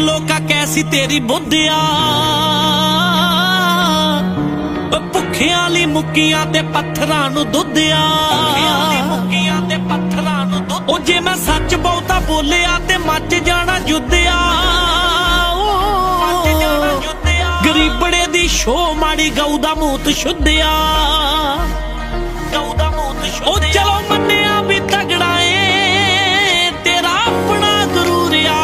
लोका कैसी तेरी बुद्धिया भुखियां ली मुक्कियां ते पत्थरां नूं दुद्धिया ओ जे मैं सच बहुता बोलिया ते मच जाना युद्धिया गरीबड़े दी शो माड़ी गऊ दा मूत शुद्धिया ओ चलो मन्निया भी तगड़ा है तेरा अपना जरूर आ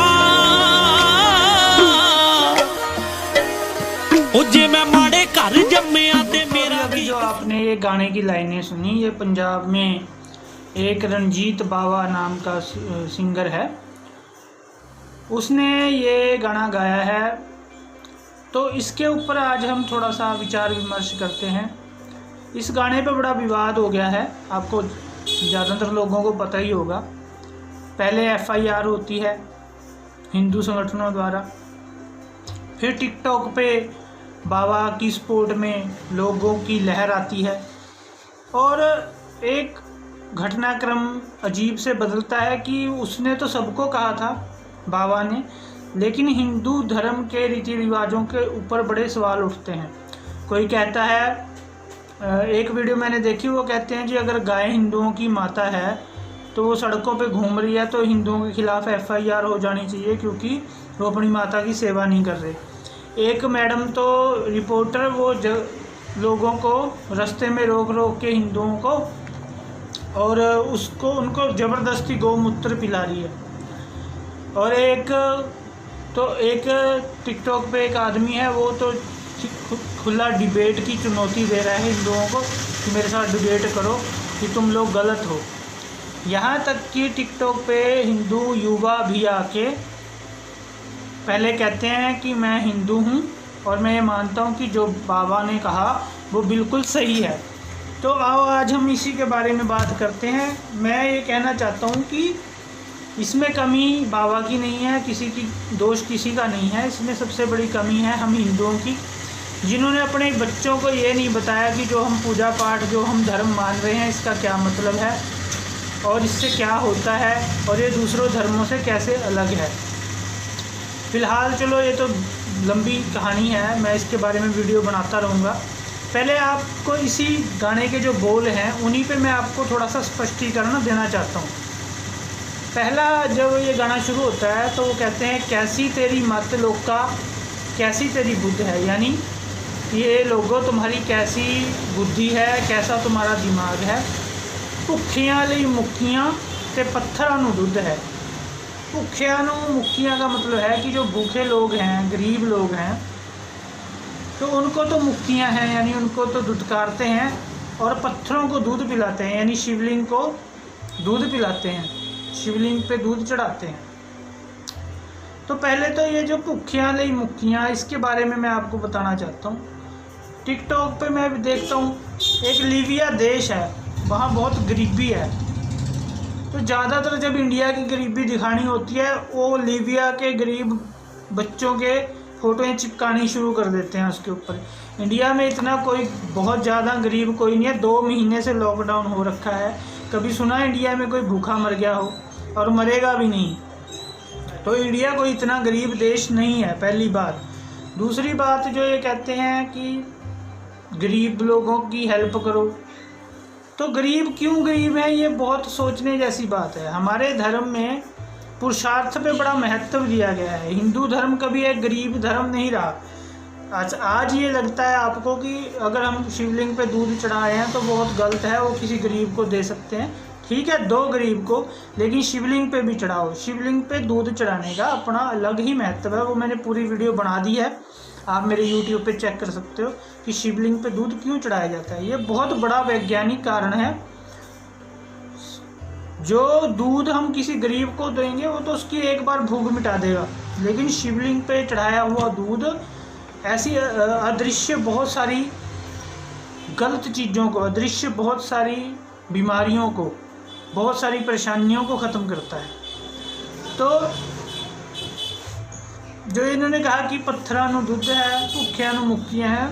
ओ जे मैं माड़े घर जम्मिया ते मेरा अभी जो आपने ये गाने की लाइनें सुनी, ये पंजाब में एक रंजीत बावा नाम का सिंगर है, उसने ये गाना गाया है। तो इसके ऊपर आज हम थोड़ा सा विचार विमर्श करते हैं। इस गाने पे बड़ा विवाद हो गया है, आपको ज़्यादातर लोगों को पता ही होगा। पहले FIR होती है हिंदू संगठनों द्वारा, फिर टिकटॉक पे बाबा की सपोर्ट में लोगों की लहर आती है और एक घटनाक्रम अजीब से बदलता है कि उसने तो सबको कहा था बाबा ने, लेकिन हिंदू धर्म के रीति रिवाजों के ऊपर बड़े सवाल उठते हैं। कोई कहता है, एक वीडियो मैंने देखी, वो कहते हैं जी अगर गाय हिंदुओं की माता है तो वो सड़कों पे घूम रही है तो हिंदुओं के खिलाफ FIR हो जानी चाहिए क्योंकि वो अपनी माता की सेवा नहीं कर रहे। एक मैडम तो रिपोर्टर वो लोगों को रास्ते में रोक रोक के हिंदुओं को और उनको ज़बरदस्ती गौमूत्र पिला रही है। और एक टिकटॉक पे एक आदमी है, वो तो खुला डिबेट की चुनौती दे रहा है हिंदुओं को कि मेरे साथ डिबेट करो कि तुम लोग गलत हो। यहाँ तक कि टिकटॉक पे हिंदू युवा भी आके पहले कहते हैं कि मैं हिंदू हूँ और मैं ये मानता हूँ कि जो बाबा ने कहा वो बिल्कुल सही है। तो आओ आज हम इसी के बारे में बात करते हैं। मैं ये कहना चाहता हूँ कि इसमें कमी बाबा की नहीं है, किसी की दोष किसी का नहीं है। इसमें सबसे बड़ी कमी है हम हिंदुओं की, जिन्होंने अपने बच्चों को ये नहीं बताया कि जो हम पूजा पाठ जो हम धर्म मान रहे हैं इसका क्या मतलब है और इससे क्या होता है और ये दूसरों धर्मों से कैसे अलग है। फ़िलहाल चलो ये तो लंबी कहानी है, मैं इसके बारे में वीडियो बनाता रहूँगा। पहले आपको इसी गाने के जो बोल हैं उन्हीं पे मैं आपको थोड़ा सा स्पष्टीकरण देना चाहता हूँ। पहला जब ये गाना शुरू होता है तो वो कहते हैं कैसी तेरी मत लोका कैसी तेरी बुद्ध है, यानी ये लोगों तुम्हारी कैसी बुद्धि है, कैसा तुम्हारा दिमाग है। भुखियां लई मुक्कियां ते पत्थरां नूं दुध है। भुखियां नूं मुक्कियां का मतलब है कि जो भूखे लोग हैं, गरीब लोग हैं, तो उनको तो मुक्कियां हैं यानी उनको तो दुधकारते हैं और पत्थरों को दूध पिलाते हैं, यानी शिवलिंग को दूध पिलाते हैं, शिवलिंग पे दूध चढ़ाते हैं। तो पहले तो ये जो भुखियां लई मुक्कियां, इसके बारे में मैं आपको बताना चाहता हूँ। टिकटॉक पे मैं भी देखता हूँ, एक लीबिया देश है, वहाँ बहुत गरीबी है। तो ज़्यादातर जब इंडिया की गरीबी दिखानी होती है वो लीबिया के गरीब बच्चों के फ़ोटोएं चिपकानी शुरू कर देते हैं उसके ऊपर। इंडिया में इतना कोई बहुत ज़्यादा गरीब कोई नहीं है, 2 महीने से लॉकडाउन हो रखा है। कभी सुना इंडिया में कोई भूखा मर गया हो, और मरेगा भी नहीं। तो इंडिया कोई इतना गरीब देश नहीं है, पहली बात। दूसरी बात जो ये कहते हैं कि गरीब लोगों की हेल्प करो, तो गरीब क्यों गरीब है ये बहुत सोचने जैसी बात है। हमारे धर्म में पुरुषार्थ पे बड़ा महत्व दिया गया है। हिंदू धर्म कभी एक गरीब धर्म नहीं रहा। आज ये लगता है आपको कि अगर हम शिवलिंग पे दूध चढ़ाए हैं तो बहुत गलत है, वो किसी गरीब को दे सकते हैं, ठीक है, दो गरीब को, लेकिन शिवलिंग पे भी चढ़ाओ। शिवलिंग पे दूध चढ़ाने का अपना अलग ही महत्व है, वो मैंने पूरी वीडियो बना दी है, आप मेरे YouTube पे चेक कर सकते हो कि शिवलिंग पे दूध क्यों चढ़ाया जाता है। ये बहुत बड़ा वैज्ञानिक कारण है। जो दूध हम किसी गरीब को देंगे वो तो उसकी एक बार भूख मिटा देगा, लेकिन शिवलिंग पे चढ़ाया हुआ दूध ऐसी अदृश्य बहुत सारी गलत चीज़ों को, अदृश्य बहुत सारी बीमारियों को, बहुत सारी परेशानियों को ख़त्म करता है। तो जो इन्होंने कहा कि पत्थरां नूं दुध है, भुखियां नूं मुक्कियां हैं,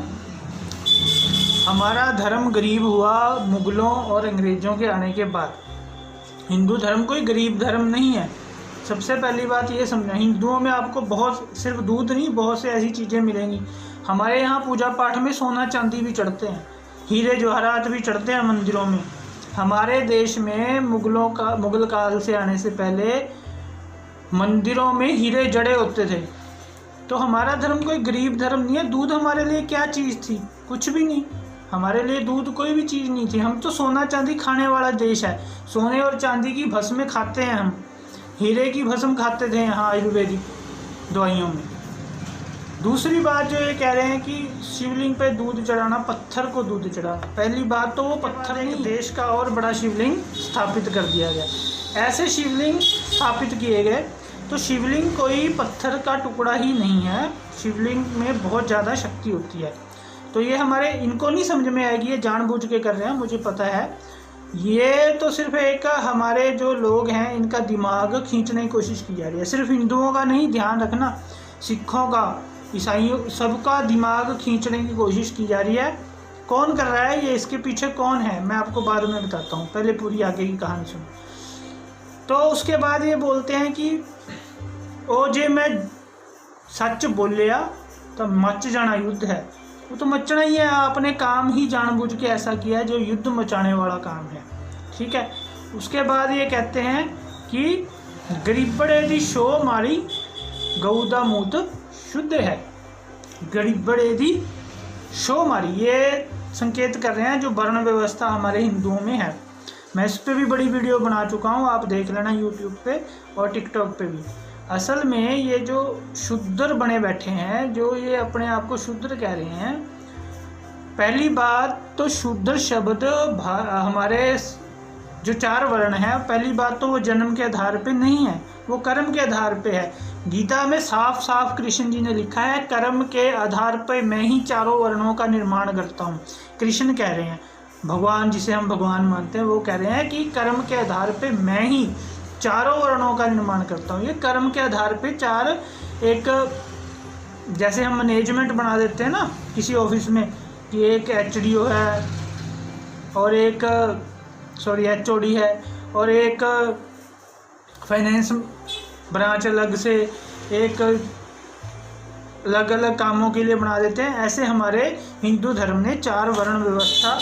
हमारा धर्म गरीब हुआ मुग़लों और अंग्रेज़ों के आने के बाद। हिंदू धर्म कोई गरीब धर्म नहीं है, सबसे पहली बात ये समझना, हिंदुओं में आपको बहुत, सिर्फ दूध नहीं, बहुत से ऐसी चीज़ें मिलेंगी। हमारे यहाँ पूजा पाठ में सोना चांदी भी चढ़ते हैं, हीरे जवाहरात भी चढ़ते हैं मंदिरों में। हमारे देश में मुगल काल से आने से पहले मंदिरों में हीरे जड़े होते थे। तो हमारा धर्म कोई गरीब धर्म नहीं है। दूध हमारे लिए क्या चीज़ थी? कुछ भी नहीं। हमारे लिए दूध कोई भी चीज़ नहीं थी। हम तो सोना चांदी खाने वाला देश है। सोने और चांदी की भस्में खाते हैं हम, हीरे की भस्म खाते थे यहाँ आयुर्वेदिक दवाइयों में। दूसरी बात जो ये कह रहे हैं कि शिवलिंग पे दूध चढ़ाना, पत्थर को दूध चढ़ाना, पहली बात तो वो पत्थर नहीं, देश का और बड़ा शिवलिंग स्थापित कर दिया गया। ऐसे शिवलिंग स्थापित किए गए। तो शिवलिंग कोई पत्थर का टुकड़ा ही नहीं है, शिवलिंग में बहुत ज़्यादा शक्ति होती है। तो ये हमारे, इनको नहीं समझ में आएगी, ये जानबूझ के कर रहे हैं, मुझे पता है। ये तो सिर्फ एक हमारे जो लोग हैं इनका दिमाग खींचने की कोशिश की जा रही है। सिर्फ हिंदुओं का नहीं, ध्यान रखना, सिखों का, ईसाइयों, सबका दिमाग खींचने की कोशिश की जा रही है। कौन कर रहा है ये, इसके पीछे कौन है, मैं आपको बाद में बताता हूँ। पहले पूरी आगे की कहानी सुनो। तो उसके बाद ये बोलते हैं कि ओ जे मैं सच बोलिया तो मच जाना युद्ध है। वो तो मचना ही है, आपने काम ही जानबूझ के ऐसा किया है जो युद्ध मचाने वाला काम है। ठीक है। उसके बाद ये कहते हैं कि गरीबड़े दी शो मारी गऊ दा मूत शुद्ध है। गरीबड़े दी शो मारी, ये संकेत कर रहे हैं जो वर्ण व्यवस्था हमारे हिंदुओं में है। मैं इस पे भी बड़ी वीडियो बना चुका हूँ, आप देख लेना यूट्यूब पे और टिकटॉक पे भी। असल में ये जो शूद्र बने बैठे हैं, जो ये अपने आप को शूद्र कह रहे हैं, पहली बात तो शूद्र शब्द हमारे जो 4 वर्ण हैं, पहली बात तो वो जन्म के आधार पे नहीं है, वो कर्म के आधार पे है। गीता में साफ साफ कृष्ण जी ने लिखा है, कर्म के आधार पर मैं ही 4 वर्णों का निर्माण करता हूँ। कृष्ण कह रहे हैं, भगवान जिसे हम भगवान मानते हैं, वो कह रहे हैं कि कर्म के आधार पे मैं ही 4 वर्णों का निर्माण करता हूँ। ये कर्म के आधार पे 4, एक जैसे हम मैनेजमेंट बना देते हैं ना किसी ऑफिस में, कि एक HDO है और एक HOD है और एक फाइनेंस ब्रांच अलग से, एक अलग अलग कामों के लिए बना देते हैं। ऐसे हमारे हिंदू धर्म ने 4 वर्ण व्यवस्था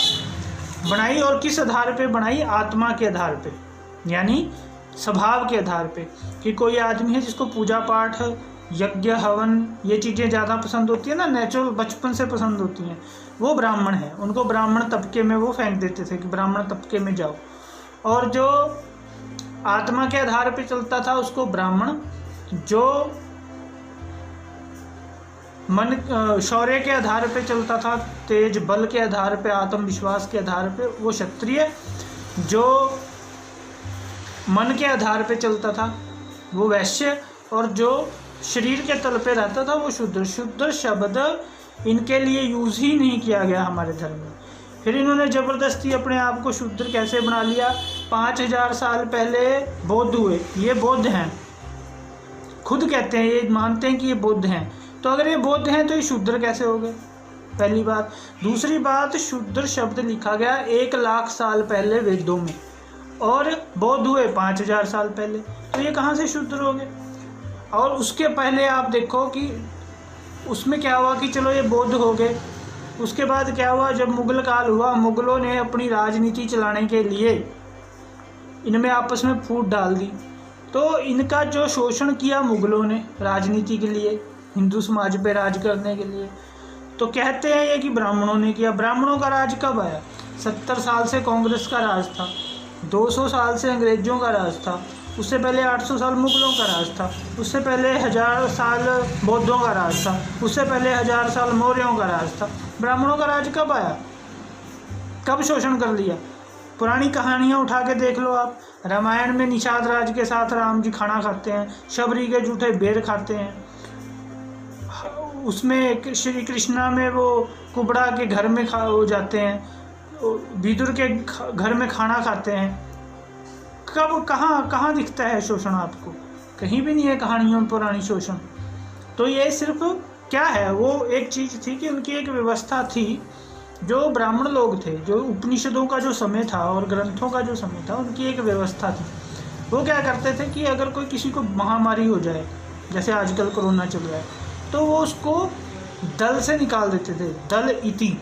बनाई। और किस आधार पे बनाई? आत्मा के आधार पे, यानी स्वभाव के आधार पे। कि कोई आदमी है जिसको पूजा पाठ, यज्ञ, हवन, ये चीज़ें ज़्यादा पसंद होती है ना, नेचुरल बचपन से पसंद होती हैं, वो ब्राह्मण है। उनको ब्राह्मण तबके में वो फेंक देते थे कि ब्राह्मण तबके में जाओ। और जो आत्मा के आधार पे चलता था उसको ब्राह्मण, जो मन शौर्य के आधार पे चलता था, तेज बल के आधार पे, आत्मविश्वास के आधार पे, वो क्षत्रिय, जो मन के आधार पे चलता था वो वैश्य, और जो शरीर के तल पे रहता था वो शूद्र। शूद्र शब्द इनके लिए यूज़ ही नहीं किया गया हमारे धर्म में। फिर इन्होंने ज़बरदस्ती अपने आप को शूद्र कैसे बना लिया? 5000 साल पहले बौद्ध हुए, ये बौद्ध हैं, खुद कहते हैं, ये मानते हैं कि ये बौद्ध हैं। तो अगर ये बौद्ध हैं तो ये शूद्र कैसे हो गए? पहली बात। दूसरी बात, शूद्र शब्द लिखा गया 1 लाख साल पहले वेदों में, और बौद्ध हुए 5000 साल पहले, तो ये कहाँ से शूद्र हो गए? और उसके पहले आप देखो कि उसमें क्या हुआ कि चलो ये बौद्ध हो गए, उसके बाद क्या हुआ? जब मुगल काल हुआ, मुगलों ने अपनी राजनीति चलाने के लिए इनमें आपस में फूट डाल दी। तो इनका जो शोषण किया मुगलों ने राजनीति के लिए, हिंदू समाज पे राज करने के लिए, तो कहते हैं ये कि ब्राह्मणों ने किया। ब्राह्मणों का राज कब आया? 70 साल से कांग्रेस का राज था, 200 साल से अंग्रेज़ों का राज था, उससे पहले 800 साल मुगलों का राज था, उससे पहले 1000 साल बौद्धों का राज था, उससे पहले 1000 साल मौर्यों का राज था। ब्राह्मणों का राज कब आया? कब शोषण कर लिया? पुरानी कहानियाँ उठा के देख लो आप। रामायण में निषाद राज के साथ राम जी खाना खाते हैं, शबरी के जूठे बेर खाते हैं, उसमें श्री कृष्णा में वो कुबड़ा के घर में हो जाते हैं, विदुर के घर में खाना खाते हैं। कब, कहाँ दिखता है शोषण आपको? कहीं भी नहीं है कहानियों में पुरानी शोषण। तो ये सिर्फ क्या है, वो एक चीज़ थी कि उनकी एक व्यवस्था थी। जो ब्राह्मण लोग थे, जो उपनिषदों का जो समय था और ग्रंथों का जो समय था, उनकी एक व्यवस्था थी। वो क्या करते थे कि अगर कोई किसी को महामारी हो जाए, जैसे आजकल कोरोना चल रहा है, तो वो उसको दल से निकाल देते थे, दल इति,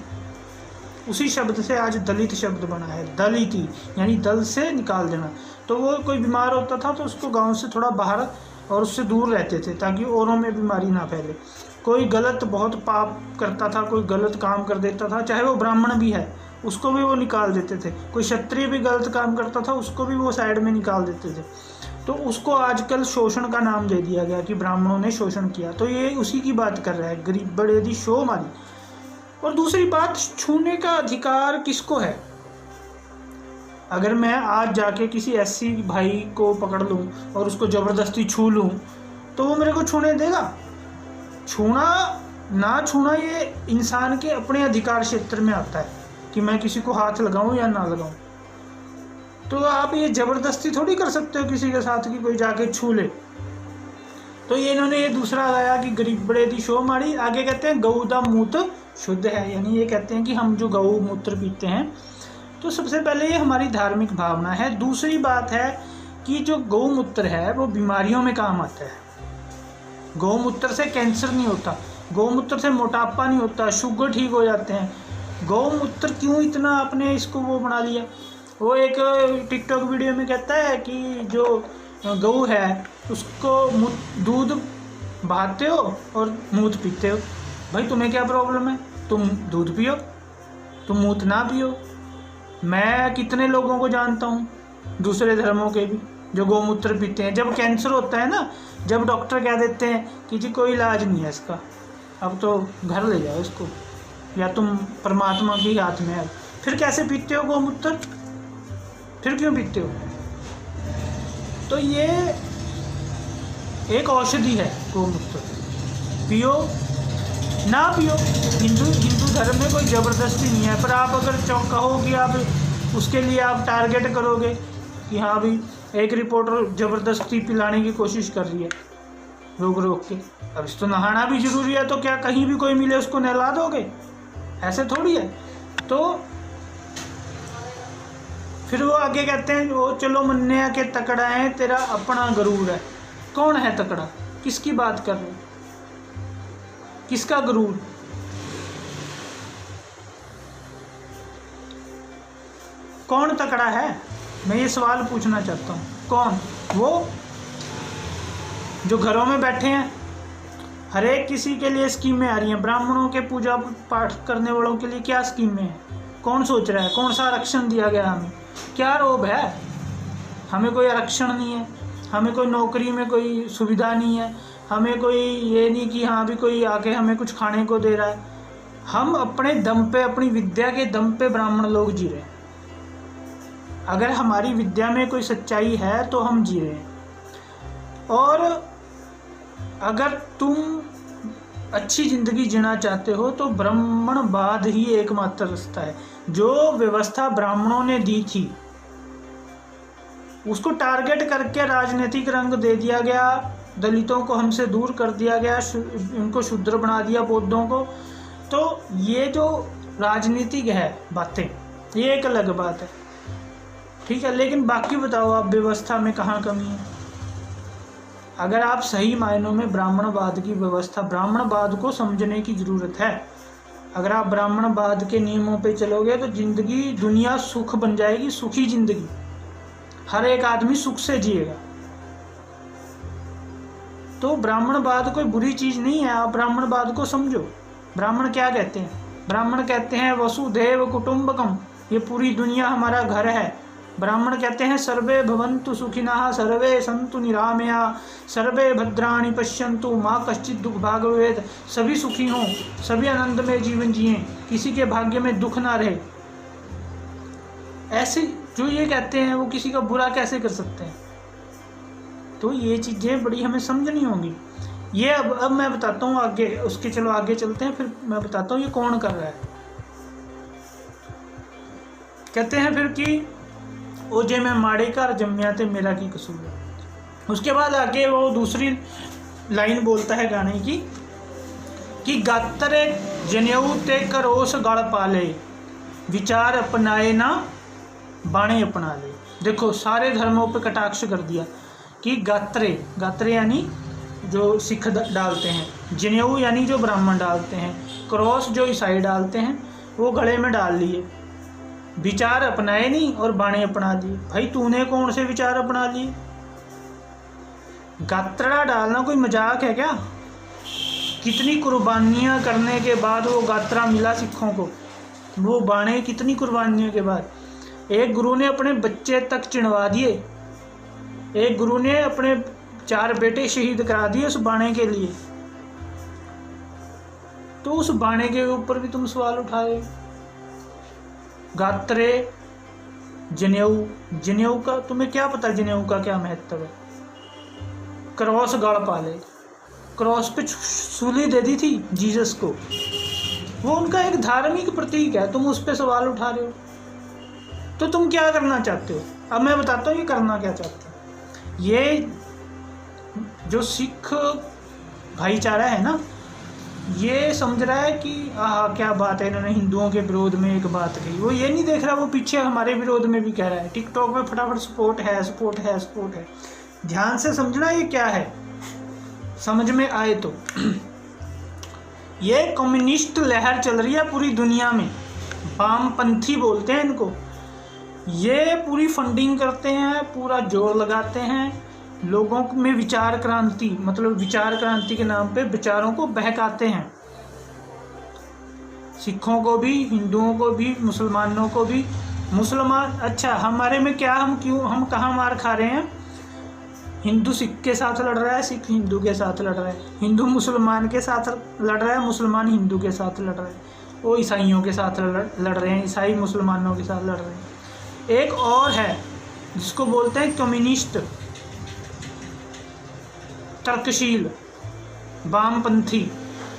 उसी शब्द से आज दलित शब्द बना है, दल इति यानी दल से निकाल देना। तो वो कोई बीमार होता था तो उसको गांव से थोड़ा बाहर और उससे दूर रहते थे ताकि औरों में बीमारी ना फैले। कोई गलत बहुत पाप करता था, कोई गलत काम कर देता था, चाहे वो ब्राह्मण भी है, उसको भी वो निकाल देते थे। कोई क्षत्रिय भी गलत काम करता था, उसको भी वो साइड में निकाल देते थे। तो उसको आजकल शोषण का नाम दे दिया गया कि ब्राह्मणों ने शोषण किया। तो ये उसी की बात कर रहा है, गरीब बड़े दी शो मारी। और दूसरी बात, छूने का अधिकार किसको है? अगर मैं आज जाके किसी एससी भाई को पकड़ लूँ और उसको ज़बरदस्ती छू लूँ तो वो मेरे को छूने देगा? छूना ना छूना ये इंसान के अपने अधिकार क्षेत्र में आता है कि मैं किसी को हाथ लगाऊं या ना लगाऊं। तो आप ये ज़बरदस्ती थोड़ी कर सकते हो किसी के साथ कि कोई जाके छू ले। तो ये इन्होंने ये दूसरा गाया कि गरीब बड़े दी शो मारी। आगे कहते हैं गऊ दा मूत्र शुद्ध है, यानी ये कहते हैं कि हम जो गऊ मूत्र पीते हैं तो सबसे पहले ये हमारी धार्मिक भावना है। दूसरी बात है कि जो गौमूत्र है वो बीमारियों में काम आता है। गौमूत्र से कैंसर नहीं होता, गौमूत्र से मोटापा नहीं होता, शुगर ठीक हो जाते हैं। गौमूत्र क्यों इतना आपने इसको वो बना लिया? वो एक टिकटॉक वीडियो में कहता है कि जो गऊ है उसको दूध बहाते हो और मूत पीते हो। भाई तुम्हें क्या प्रॉब्लम है? तुम दूध पियो, तुम मूत ना पियो। मैं कितने लोगों को जानता हूँ दूसरे धर्मों के भी जो गौमूत्र पीते हैं। जब कैंसर होता है ना, जब डॉक्टर कह देते हैं कि जी कोई इलाज नहीं है इसका, अब तो घर ले जाओ इसको, या तुम परमात्मा के हाथ में है, फिर कैसे पीते हो गौमूत्र? फिर क्यों पीते हो? तो ये एक औषधि है गौमूत्र, पियो ना पियो। हिंदू धर्म में कोई ज़बरदस्ती नहीं है। पर आप अगर कहो कि आप उसके लिए आप टारगेट करोगे कि हाँ भाई एक रिपोर्टर ज़बरदस्ती पिलाने की कोशिश कर रही है रोक रोक के, अब इसको नहाना भी ज़रूरी है, तो क्या कहीं भी कोई मिले उसको नहला दोगे? ऐसे थोड़ी है। तो फिर वो आगे कहते हैं वो चलो मन्ने के तकड़ा है तेरा अपना गरूर है। कौन है तकड़ा? किसकी बात कर रहे हो? किसका गरूर? कौन तकड़ा है? मैं ये सवाल पूछना चाहता हूँ। कौन? वो जो घरों में बैठे हैं, हर एक किसी के लिए स्कीमें आ रही हैं। ब्राह्मणों के पूजा पाठ करने वालों के लिए क्या स्कीमें हैं? कौन सोच रहा है? कौन सा आरक्षण दिया गया हमें? क्या रोब है? हमें कोई आरक्षण नहीं है, हमें कोई नौकरी में कोई सुविधा नहीं है, हमें कोई ये नहीं कि हाँ भी कोई आके हमें कुछ खाने को दे रहा है। हम अपने दम पे, अपनी विद्या के दम पे ब्राह्मण लोग जी रहे हैं। अगर हमारी विद्या में कोई सच्चाई है तो हम जी रहे हैं। और अगर तुम अच्छी ज़िंदगी जीना चाहते हो तो ब्राह्मणवाद ही एकमात्र रास्ता है। जो व्यवस्था ब्राह्मणों ने दी थी उसको टारगेट करके राजनीतिक रंग दे दिया गया, दलितों को हमसे दूर कर दिया गया, उनको शूद्र बना दिया, बौद्धों को। तो ये जो राजनीतिक है बातें, ये एक अलग बात है, ठीक है। लेकिन बाकी बताओ आप व्यवस्था में कहाँ कमी है? अगर आप सही मायनों में ब्राह्मणवाद की व्यवस्था, ब्राह्मणवाद को समझने की ज़रूरत है। अगर आप ब्राह्मणवाद के नियमों पे चलोगे तो ज़िंदगी, दुनिया सुख बन जाएगी, सुखी ज़िंदगी। हर एक आदमी सुख से जिएगा। तो ब्राह्मणवाद कोई बुरी चीज़ नहीं है, आप ब्राह्मणवाद को समझो। ब्राह्मण क्या कहते हैं? ब्राह्मण कहते हैं वसुधैव कुटुंबकम, ये पूरी दुनिया हमारा घर है। ब्राह्मण कहते हैं सर्वे भवन्तु सुखिनः, सर्वे सन्तु निरामया, सर्वे भद्राणि पश्यन्तु माँ कश्चित् दुख भाग भवेत्। सभी सुखी हों, सभी आनंद में जीवन जिएं, किसी के भाग्य में दुख ना रहे। ऐसे जो ये कहते हैं वो किसी का बुरा कैसे कर सकते हैं? तो ये चीज़ें बड़ी हमें समझनी होंगी। ये अब मैं बताता हूँ आगे, उसके चलो आगे चलते हैं, फिर मैं बताता हूँ ये कौन कर रहा है। कहते हैं फिर कि ओ जे मैं माड़े घर जम्मिया ते मेरा की कसूर है। उसके बाद आगे वो दूसरी लाइन बोलता है गाने की कि गातरे जनेऊ ते करोस गल पाले, विचार अपनाए ना बाणे अपना ले। देखो सारे धर्मों पे कटाक्ष कर दिया कि गात्रे यानी जो सिख डालते हैं, जनेऊ यानी जो ब्राह्मण डालते हैं, क्रॉस जो ईसाई डालते हैं वो गले में डाल लिए, विचार अपनाए नहीं और बाणे अपना लिए। भाई तूने कौन से विचार अपना लिए? गात्रा डालना कोई मजाक है क्या? कितनी कुर्बानियाँ करने के बाद वो गात्रा मिला सिखों को, वो बाणे कितनी कुर्बानियों के बाद। एक गुरु ने अपने बच्चे तक चिनवा दिए, एक गुरु ने अपने 4 बेटे शहीद करा दिए उस बाणे के लिए, तो उस बाणे के ऊपर भी तुम सवाल उठा रहे हो। गात्रे, जनेऊ का तुम्हें क्या पता, जनेऊ का क्या महत्व है? क्रॉस गढ़ पाले, क्रॉस पे सूली दे दी थी जीसस को, वो उनका एक धार्मिक प्रतीक है, तुम उस पर सवाल उठा रहे हो। तो तुम क्या करना चाहते हो? अब मैं बताता हूँ ये करना क्या चाहते हैं। ये जो सिख भाईचारा है ना, ये समझ रहा है कि क्या बात है, इन्होंने हिंदुओं के विरोध में एक बात कही। वो ये नहीं देख रहा, वो पीछे हमारे विरोध में भी कह रहा है। टिकटॉक में फटाफट सपोर्ट है। ध्यान से समझना ये क्या है, समझ में आए तो। ये कम्युनिस्ट लहर चल रही है पूरी दुनिया में, वामपंथी बोलते हैं इनको। ये पूरी फंडिंग करते हैं, पूरा जोर लगाते हैं, लोगों में विचार क्रांति, मतलब विचार क्रांति के नाम पे विचारों को बहकाते हैं। सिखों को भी, हिंदुओं को भी, मुसलमानों को भी। मुसलमान अच्छा हमारे में क्या, हम कहाँ मार खा रहे हैं? हिंदू सिख के साथ लड़ रहा है, सिख हिंदू के साथ लड़ रहा है, हिंदू मुसलमान के साथ लड़ रहा है, मुसलमान हिंदू के साथ लड़ रहा है, वो ईसाइयों के साथ लड़ रहे हैं, ईसाई मुसलमानों के साथ लड़ रहे हैं। एक और है जिसको बोलते हैं कम्युनिस्ट, तर्कशील, वामपंथी।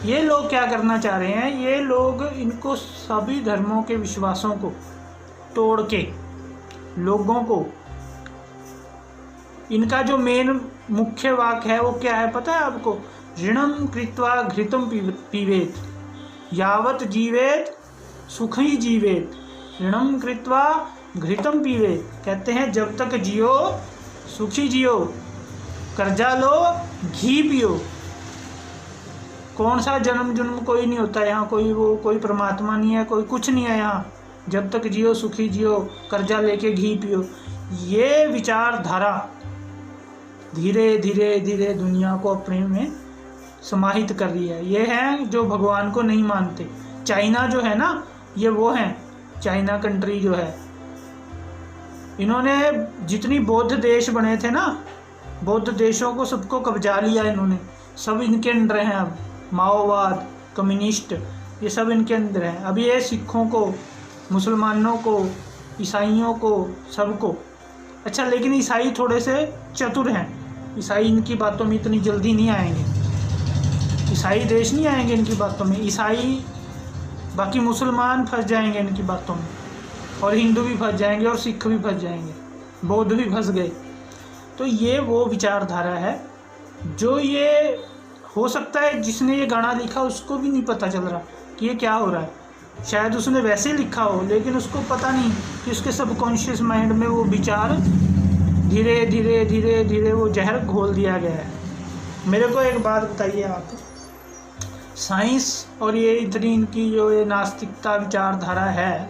ये लोग क्या करना चाह रहे हैं? ये लोग इनको सभी धर्मों के विश्वासों को तोड़ के लोगों को, इनका जो मेन मुख्य वाक्य है वो क्या है पता है आपको? ऋणम कृत्वा घृतम पीवेत, यावत जीवेत सुखी जीवेत, ऋणम कृत्वा घृतम पीवेत। कहते हैं जब तक जियो सुखी जियो, कर्जा लो घी पियो। कौन सा जन्म कोई नहीं होता यहाँ, कोई परमात्मा नहीं है, कोई कुछ नहीं है यहाँ। जब तक जियो सुखी जियो, कर्जा लेके घी पियो। ये विचारधारा धीरे धीरे दुनिया को अपने में समाहित कर रही है। ये हैं जो भगवान को नहीं मानते। चाइना जो है ना, ये वो हैं, चाइना कंट्री जो है, इन्होंने जितनी बौद्ध देश बने थे ना, बौद्ध देशों को सबको कब्जा लिया इन्होंने, सब इनके अंदर हैं। अब माओवाद, कम्युनिस्ट, ये सब इनके अंदर हैं। अब ये सिखों को, मुसलमानों को, ईसाइयों को, सबको। अच्छा लेकिन ईसाई थोड़े से चतुर हैं, ईसाई इनकी बातों में इतनी जल्दी नहीं आएंगे, ईसाई देश नहीं आएंगे इनकी बातों में। ईसाई, बाकी मुसलमान फंस जाएंगे इनकी बातों में, और हिंदू भी फंस जाएंगे, और सिख भी फंस जाएंगे, बौद्ध भी फंस गए। तो ये वो विचारधारा है जो, ये हो सकता है जिसने ये गाना लिखा उसको भी नहीं पता चल रहा कि ये क्या हो रहा है। शायद उसने वैसे ही लिखा हो, लेकिन उसको पता नहीं कि उसके सबकॉन्शियस माइंड में वो विचार धीरे धीरे वो जहर घोल दिया गया है। मेरे को एक बात बताइए आप, साइंस और ये इतनी इनकी जो ये नास्तिकता विचारधारा है,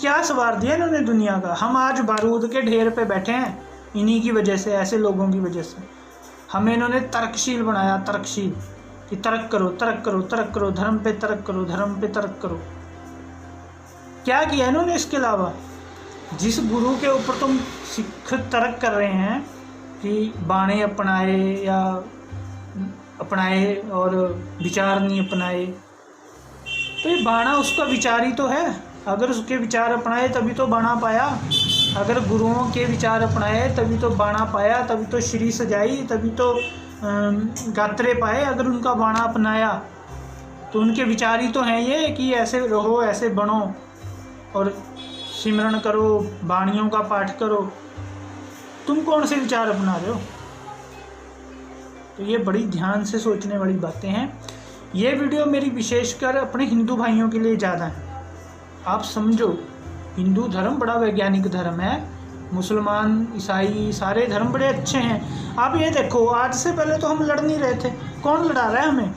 क्या सवार दिया इन्होंने दुनिया का? हम आज बारूद के ढेर पे बैठे हैं इन्हीं की वजह से, ऐसे लोगों की वजह से। हमें इन्होंने तर्कशील बनाया, तर्कशील, कि तर्क करो, धर्म पे तर्क करो। क्या किया इन्होंने इसके अलावा? जिस गुरु के ऊपर तुम सिख तर्क कर रहे हैं कि बाणे अपनाए और विचार नहीं अपनाए, तो ये बाणा उसका विचार ही तो है। अगर उसके विचार अपनाए तभी तो बाणा पाया, अगर गुरुओं के विचार अपनाए तभी तो बाणा पाया, तभी तो श्री सजाई, तभी तो गात्रे पाए। अगर उनका बाणा अपनाया तो उनके विचार ही तो हैं ये कि ऐसे रहो, ऐसे बनो और सिमरन करो, बाणियों का पाठ करो। तुम कौन से विचार अपना रहे हो? तो ये बड़ी ध्यान से सोचने वाली बातें हैं। ये वीडियो मेरी विशेषकर अपने हिंदू भाइयों के लिए ज़्यादा है। आप समझो हिंदू धर्म बड़ा वैज्ञानिक धर्म है, मुसलमान ईसाई सारे धर्म बड़े अच्छे हैं। आप ये देखो, आज से पहले तो हम लड़ नहीं रहे थे, कौन लड़ा रहा है हमें?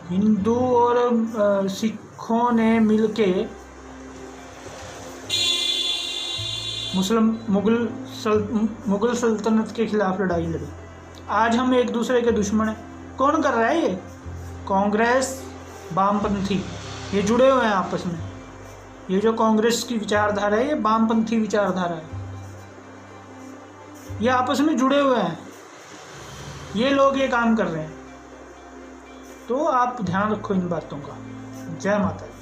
हिंदू और सिखों ने मिलके मुगल सल्तनत के खिलाफ लड़ाई लड़ी। आज हम एक दूसरे के दुश्मन हैं। कौन कर रहा है ये? कांग्रेस, वामपंथी, ये जुड़े हुए हैं आपस में। ये जो कांग्रेस की विचारधारा है, ये वामपंथी विचारधारा है, ये आपस में जुड़े हुए हैं। ये लोग ये काम कर रहे हैं। तो आप ध्यान रखो इन बातों का। जय माता दी।